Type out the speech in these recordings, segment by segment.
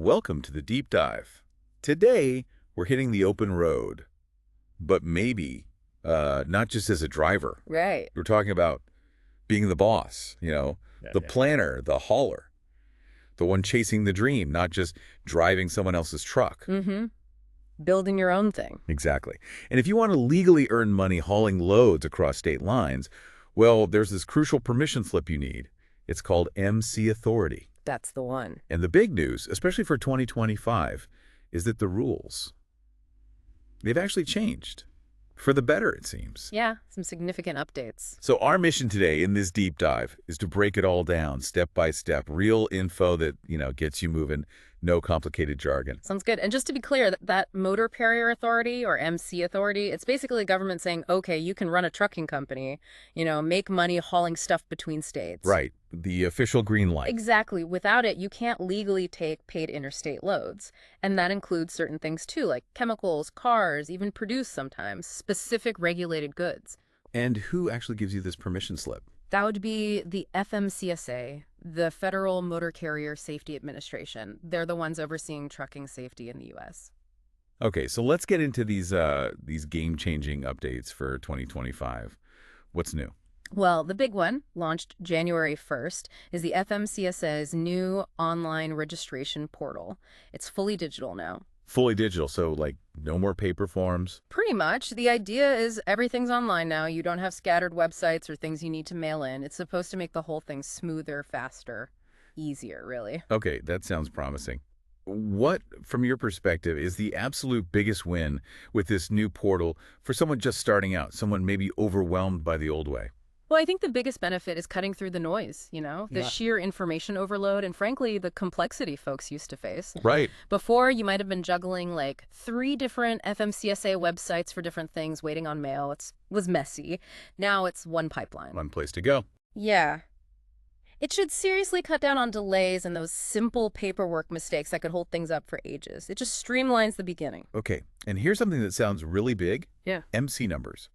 Welcome to the deep dive. Today, we're hitting the open road, but maybe not just as a driver. Right. We're talking about being the boss, the planner, the hauler, the one chasing the dream, not just driving someone else's truck. Mm-hmm. Building your own thing. Exactly. And if you want to legally earn money hauling loads across state lines, well, there's this crucial permission slip you need. It's called MC Authority. That's the one. And the big news, especially for 2025, is that the rules, they've actually changed. For the better, it seems. Yeah, some significant updates. So our mission today in this deep dive is to break it all down step by step, real info that, gets you moving, no complicated jargon. Sounds good. And just to be clear, that Motor Carrier Authority or MC Authority, it's basically government saying, okay, you can run a trucking company, make money hauling stuff between states. Right. The official green light. Exactly. Without it, you can't legally take paid interstate loads. And that includes certain things too, like chemicals, cars, even produce sometimes, specific regulated goods. And who actually gives you this permission slip? That would be the FMCSA, the Federal Motor Carrier Safety Administration. They're the ones overseeing trucking safety in the U.S. Okay, so let's get into these game-changing updates for 2025. What's new? Well, the big one, launched January 1st, is the FMCSA's new online registration portal. It's fully digital now. Fully digital, so no more paper forms? Pretty much. The idea is everything's online now. You don't have scattered websites or things you need to mail in. It's supposed to make the whole thing smoother, faster, easier, really. Okay, that sounds promising. What, from your perspective, is the absolute biggest win with this new portal for someone just starting out, someone maybe overwhelmed by the old way? Well, I think the biggest benefit is cutting through the noise, the sheer information overload and, frankly, the complexity folks used to face. Right. Before, you might have been juggling 3 different FMCSA websites for different things, waiting on mail. It was messy. Now it's one pipeline. One place to go. Yeah. It should seriously cut down on delays and those simple paperwork mistakes that could hold things up for ages. It just streamlines the beginning. Okay, and here's something that sounds really big. Yeah. MC numbers.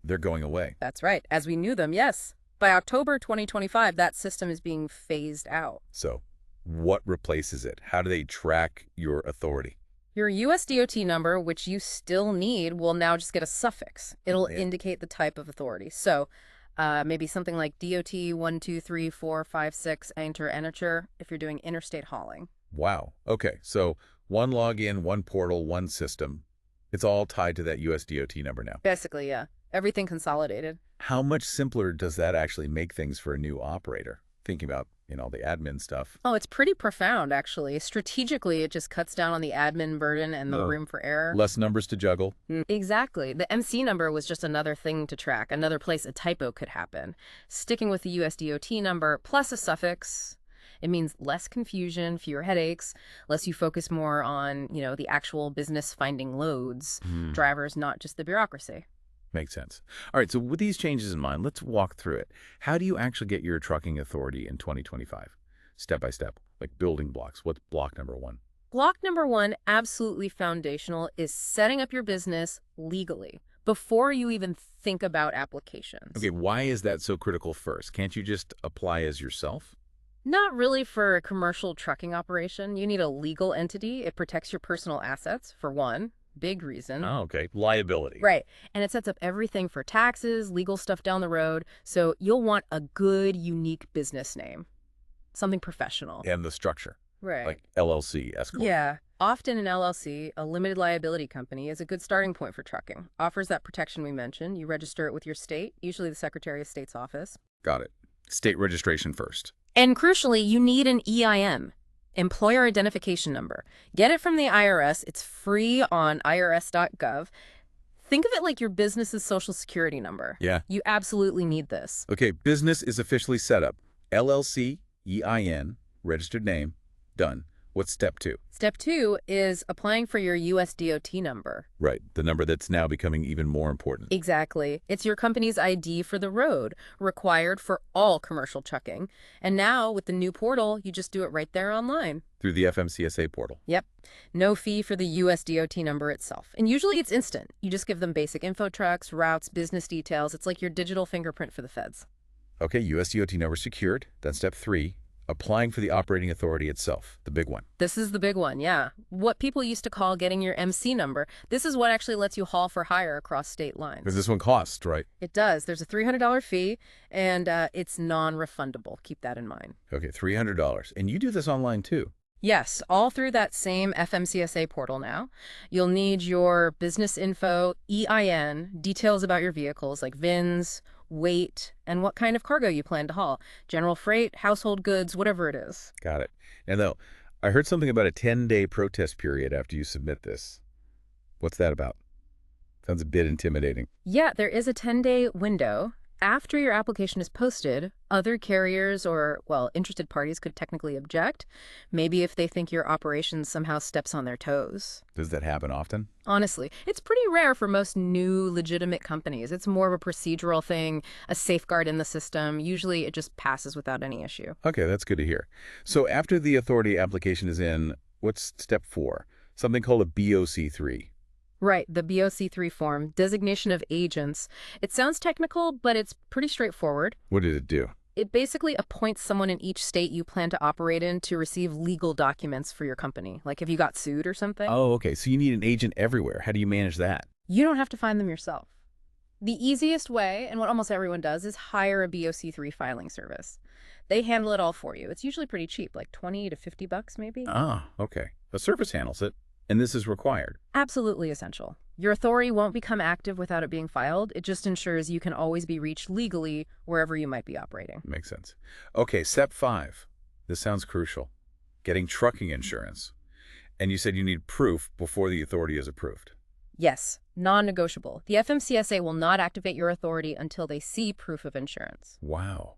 They're going away. That's right. As we knew them, yes. By October 2025, that system is being phased out. So what replaces it? How do they track your authority? Your USDOT number, which you still need, will now just get a suffix. It'll indicate the type of authority. So maybe something like DOT 123456 enter if you're doing interstate hauling. Wow. Okay, so one login, one portal, one system. It's all tied to that USDOT number now. Basically, yeah. Everything consolidated. How much simpler does that actually make things for a new operator? Thinking about, the admin stuff. Oh, it's pretty profound, actually. Strategically, it just cuts down on the admin burden and the room for error. Less numbers to juggle. Exactly. The MC number was just another thing to track, another place a typo could happen. Sticking with the USDOT number plus a suffix, it means less confusion, fewer headaches, less you focus more on, the actual business finding loads, drivers, not just the bureaucracy. Makes sense. All right, so with these changes in mind, let's walk through it. How do you actually get your trucking authority in 2025? Step by step, like building blocks. What's block number 1? Block number 1, absolutely foundational, is setting up your business legally before you even think about applications. Okay, why is that so critical first? Can't you just apply as yourself? Not really for a commercial trucking operation. You need a legal entity. It protects your personal assets, for one. Big reason. Oh, okay. Liability. Right. And it sets up everything for taxes, legal stuff down the road. So you'll want a good, unique business name. Something professional. And the structure. Right. Like LLC, S corp. Yeah. Often an LLC, a limited liability company, is a good starting point for trucking. Offers that protection we mentioned. You register it with your state, usually the Secretary of State's office. Got it. State registration first. And crucially, you need an EIN. Employer Identification Number. Get it from the IRS. It's free on irs.gov. Think of it like your business's social security number. Yeah. You absolutely need this. Okay, business is officially set up. LLC, EIN, registered name, done. What's step 2? Step 2 is applying for your USDOT number. Right, the number that's now becoming even more important. Exactly. It's your company's ID for the road, required for all commercial trucking. And now, with the new portal, you just do it right there online. Through the FMCSA portal. Yep. No fee for the USDOT number itself. And usually it's instant. You just give them basic info trucks, routes, business details. It's like your digital fingerprint for the feds. Okay, USDOT number secured. Then step 3, applying for the operating authority itself, the big one. This is the big one, yeah. What people used to call getting your MC number. This is what actually lets you haul for hire across state lines. Because this one costs, right? It does. There's a $300 fee, and it's non-refundable. Keep that in mind. Okay, $300. And you do this online too. Yes, all through that same FMCSA portal now. You'll need your business info, EIN, details about your vehicles like VINs, weight, and what kind of cargo you plan to haul. General freight, household goods, whatever it is. Got it. And though, I heard something about a 10-day protest period after you submit this. What's that about? Sounds a bit intimidating. Yeah, there is a 10-day window. After your application is posted, other carriers or, well, interested parties could technically object, maybe if they think your operation somehow steps on their toes. Does that happen often? Honestly, it's pretty rare for most new, legitimate companies. It's more of a procedural thing, a safeguard in the system. Usually it just passes without any issue. Okay, that's good to hear. So after the authority application is in, what's step 4? Something called a BOC3. Right, the BOC3 form, designation of agents. It sounds technical, but it's pretty straightforward. What did it do? It basically appoints someone in each state you plan to operate in to receive legal documents for your company, like if you got sued or something. Oh, okay. So you need an agent everywhere. How do you manage that? You don't have to find them yourself. The easiest way, and what almost everyone does, is hire a BOC3 filing service. They handle it all for you. It's usually pretty cheap, like $20 to $50 maybe. Ah, okay. A service handles it, and this is required. Absolutely essential. Your authority won't become active without it being filed. It just ensures you can always be reached legally wherever you might be operating. Makes sense. Okay, step 5. This sounds crucial. Getting trucking insurance. And you said you need proof before the authority is approved. Yes, non-negotiable. The FMCSA will not activate your authority until they see proof of insurance. Wow.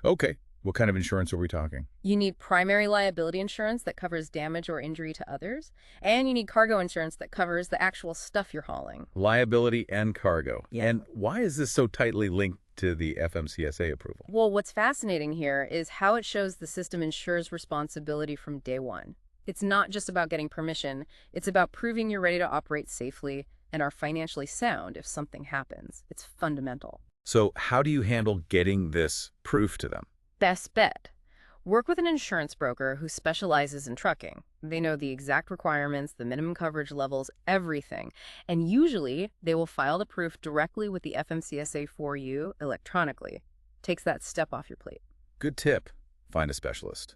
Okay. What kind of insurance are we talking? You need primary liability insurance that covers damage or injury to others, and you need cargo insurance that covers the actual stuff you're hauling. Liability and cargo. Yeah. And why is this so tightly linked to the FMCSA approval? Well, what's fascinating here is how it shows the system ensures responsibility from day one. It's not just about getting permission, it's about proving you're ready to operate safely and are financially sound if something happens. It's fundamental. So how do you handle getting this proof to them? Best bet. Work with an insurance broker who specializes in trucking. They know the exact requirements, the minimum coverage levels, everything. And usually, they will file the proof directly with the FMCSA for you electronically. Takes that step off your plate. Good tip. Find a specialist.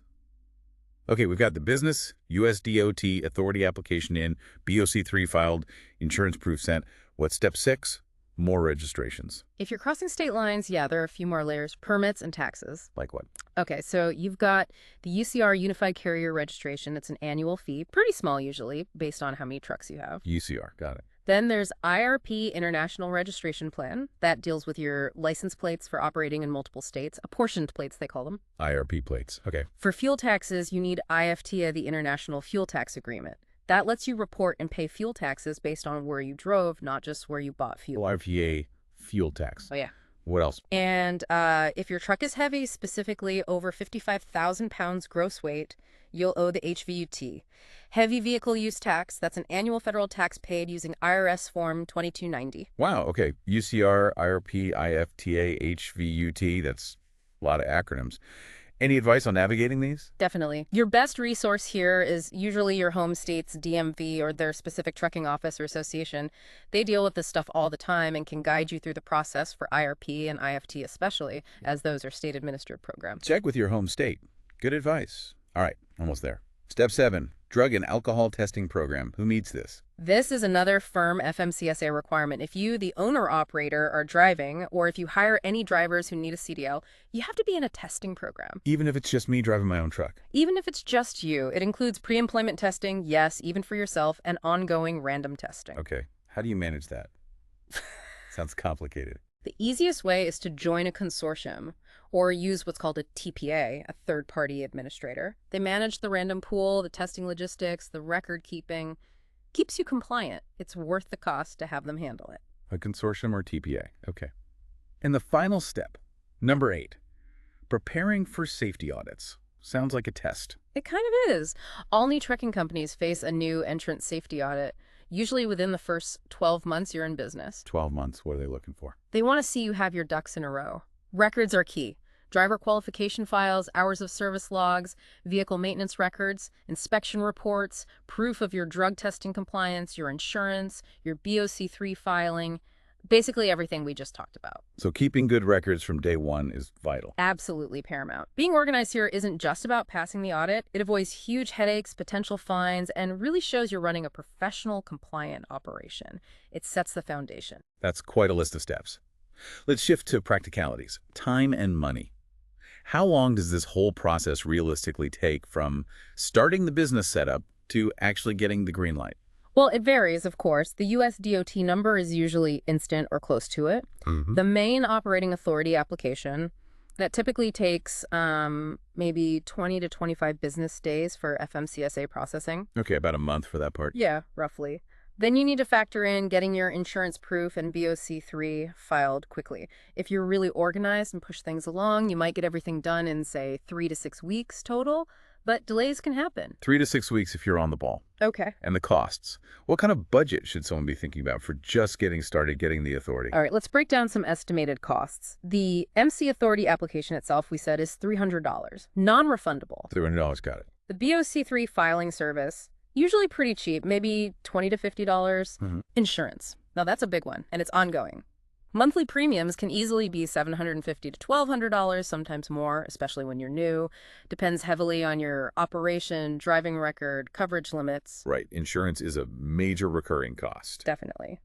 Okay, we've got the business, USDOT authority application in, BOC3 filed, insurance proof sent. What's step 6? More registrations. If you're crossing state lines, yeah, there are a few more layers, permits and taxes. Like what? Okay, so you've got the UCR Unified Carrier Registration. It's an annual fee, pretty small usually, based on how many trucks you have. UCR, got it. Then there's IRP International Registration Plan. That deals with your license plates for operating in multiple states, apportioned plates they call them. IRP plates, okay. For fuel taxes, you need IFTA, the International Fuel Tax Agreement. That lets you report and pay fuel taxes based on where you drove, not just where you bought fuel. RVA fuel tax. Oh, yeah. What else? And if your truck is heavy, specifically over 55,000 pounds gross weight, you'll owe the HVUT. Heavy vehicle use tax, that's an annual federal tax paid using IRS Form 2290. Wow, okay. UCR, IRP, IFTA, HVUT, that's a lot of acronyms. Any advice on navigating these? Definitely. Your best resource here is usually your home state's DMV or their specific trucking office or association. They deal with this stuff all the time and can guide you through the process for IRP and IFT especially, as those are state-administered programs. Check with your home state. Good advice. All right, almost there. Step 7, drug and alcohol testing program. Who meets this? This is another firm FMCSA requirement. If you, the owner-operator, are driving, or if you hire any drivers who need a CDL, you have to be in a testing program. Even if it's just me driving my own truck? Even if it's just you. It includes pre-employment testing, yes, even for yourself, and ongoing random testing. Okay. How do you manage that? Sounds complicated. The easiest way is to join a consortium or use what's called a TPA, a third-party administrator. They manage the random pool, the testing logistics, the record keeping. Keeps you compliant. It's worth the cost to have them handle it. A consortium or TPA. Okay. And the final step, number 8, preparing for safety audits. Sounds like a test. It kind of is. All new trucking companies face a new entrant safety audit, usually within the first 12 months you're in business. 12 months. What are they looking for? They want to see you have your ducks in a row. Records are key. Driver qualification files, hours of service logs, vehicle maintenance records, inspection reports, proof of your drug testing compliance, your insurance, your BOC3 filing, basically everything we just talked about. So keeping good records from day one is vital. Absolutely paramount. Being organized here isn't just about passing the audit. It avoids huge headaches, potential fines, and really shows you're running a professional, compliant operation. It sets the foundation. That's quite a list of steps. Let's shift to practicalities, time and money. How long does this whole process realistically take from starting the business setup to actually getting the green light? Well, it varies, of course. The USDOT number is usually instant or close to it. The main operating authority application, that typically takes maybe 20 to 25 business days for FMCSA processing. Okay, about a month for that part. Yeah, roughly. Then you need to factor in getting your insurance proof and BOC3 filed quickly. If you're really organized and push things along, you might get everything done in, say, 3 to 6 weeks total, but delays can happen. 3 to 6 weeks if you're on the ball. Okay. And the costs. What kind of budget should someone be thinking about for just getting started, getting the authority? All right, let's break down some estimated costs. The MC Authority application itself, we said, is $300, non-refundable. $300, got it. The BOC3 filing service, usually pretty cheap, maybe $20 to $50. Insurance. Now that's a big one, and it's ongoing. Monthly premiums can easily be $750 to $1,200, sometimes more, especially when you're new. Depends heavily on your operation, driving record, coverage limits. Right. Insurance is a major recurring cost. Definitely.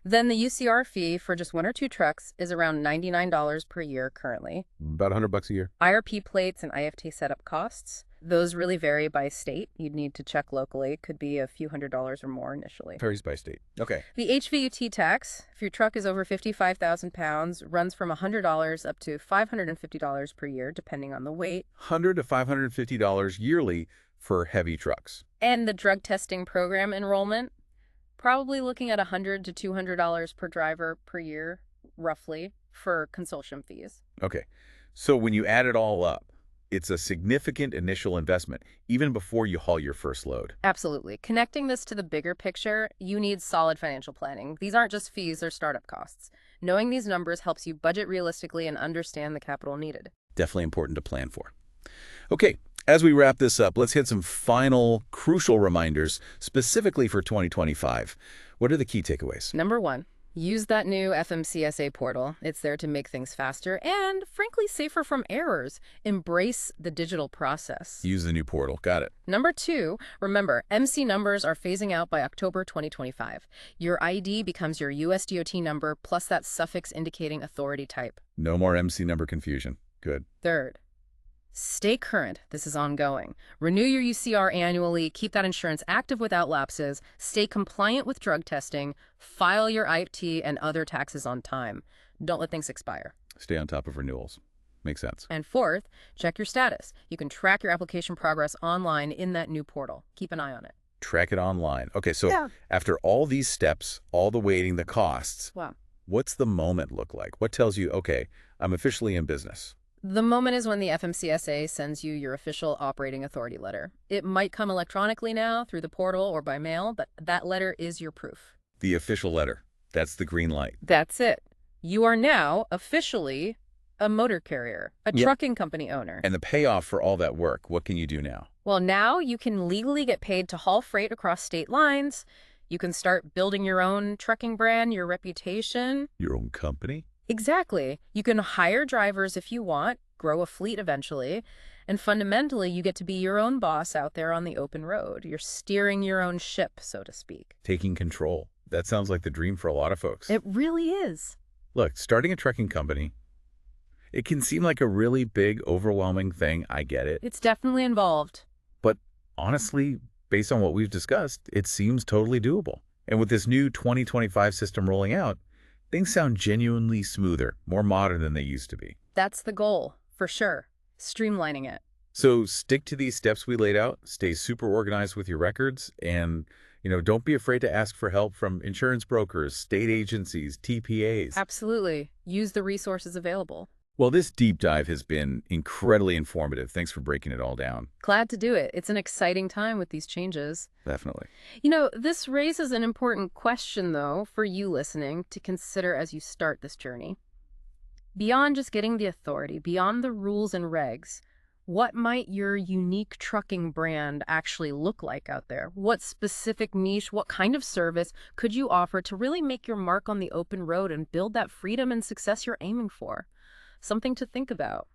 Then the UCR fee for just 1 or 2 trucks is around $99 per year currently. About $100 a year. IRP plates and IFT setup costs. Those really vary by state. You'd need to check locally. It could be a few $100s or more initially. Varies by state. Okay. The HVUT tax, if your truck is over 55,000 pounds, runs from $100 up to $550 per year, depending on the weight. $100 to $550 yearly for heavy trucks. And the drug testing program enrollment, probably looking at $100 to $200 per driver per year, roughly, for consortium fees. Okay. So when you add it all up, it's a significant initial investment, even before you haul your first load. Absolutely. Connecting this to the bigger picture, you need solid financial planning. These aren't just fees or startup costs. Knowing these numbers helps you budget realistically and understand the capital needed. Definitely important to plan for. Okay, as we wrap this up, let's hit some final crucial reminders specifically for 2025. What are the key takeaways? Number 1. Use that new FMCSA portal. It's there to make things faster and, frankly, safer from errors. Embrace the digital process. Use the new portal. Got it. Number 2, remember, MC numbers are phasing out by October 2025. Your ID becomes your USDOT number plus that suffix indicating authority type. No more MC number confusion. Good. 3rd, stay current. This is ongoing. Renew your UCR annually, keep that insurance active without lapses, stay compliant with drug testing, file your IFT and other taxes on time. Don't let things expire. Stay on top of renewals. Makes sense. And 4th, check your status. You can track your application progress online in that new portal. Keep an eye on it. Track it online. Okay, so after all these steps, all the waiting, the costs, Wow. what's the moment look like? What tells you, okay, I'm officially in business? The moment is when the FMCSA sends you your official operating authority letter. It might come electronically now through the portal or by mail, but that letter is your proof. The official letter. That's the green light. That's it. You are now officially a motor carrier, a trucking company owner. And the payoff for all that work, what can you do now? Well, now you can legally get paid to haul freight across state lines. You can start building your own trucking brand, your reputation. Your own company? Exactly. You can hire drivers if you want, grow a fleet eventually, and fundamentally you get to be your own boss out there on the open road. You're steering your own ship, so to speak. Taking control. That sounds like the dream for a lot of folks. It really is. Look, starting a trucking company, it can seem like a really big, overwhelming thing. I get it. It's definitely involved. But honestly, based on what we've discussed, it seems totally doable. And with this new 2025 system rolling out, things sound genuinely smoother, more modern than they used to be. That's the goal, for sure. Streamlining it. So stick to these steps we laid out, stay super organized with your records, and don't be afraid to ask for help from insurance brokers, state agencies, TPAs. Absolutely. Use the resources available. Well, this deep dive has been incredibly informative. Thanks for breaking it all down. Glad to do it. It's an exciting time with these changes. Definitely. This raises an important question, though, for you listening to consider as you start this journey. Beyond just getting the authority, beyond the rules and regs, what might your unique trucking brand actually look like out there? What specific niche, what kind of service could you offer to really make your mark on the open road and build that freedom and success you're aiming for? Something to think about.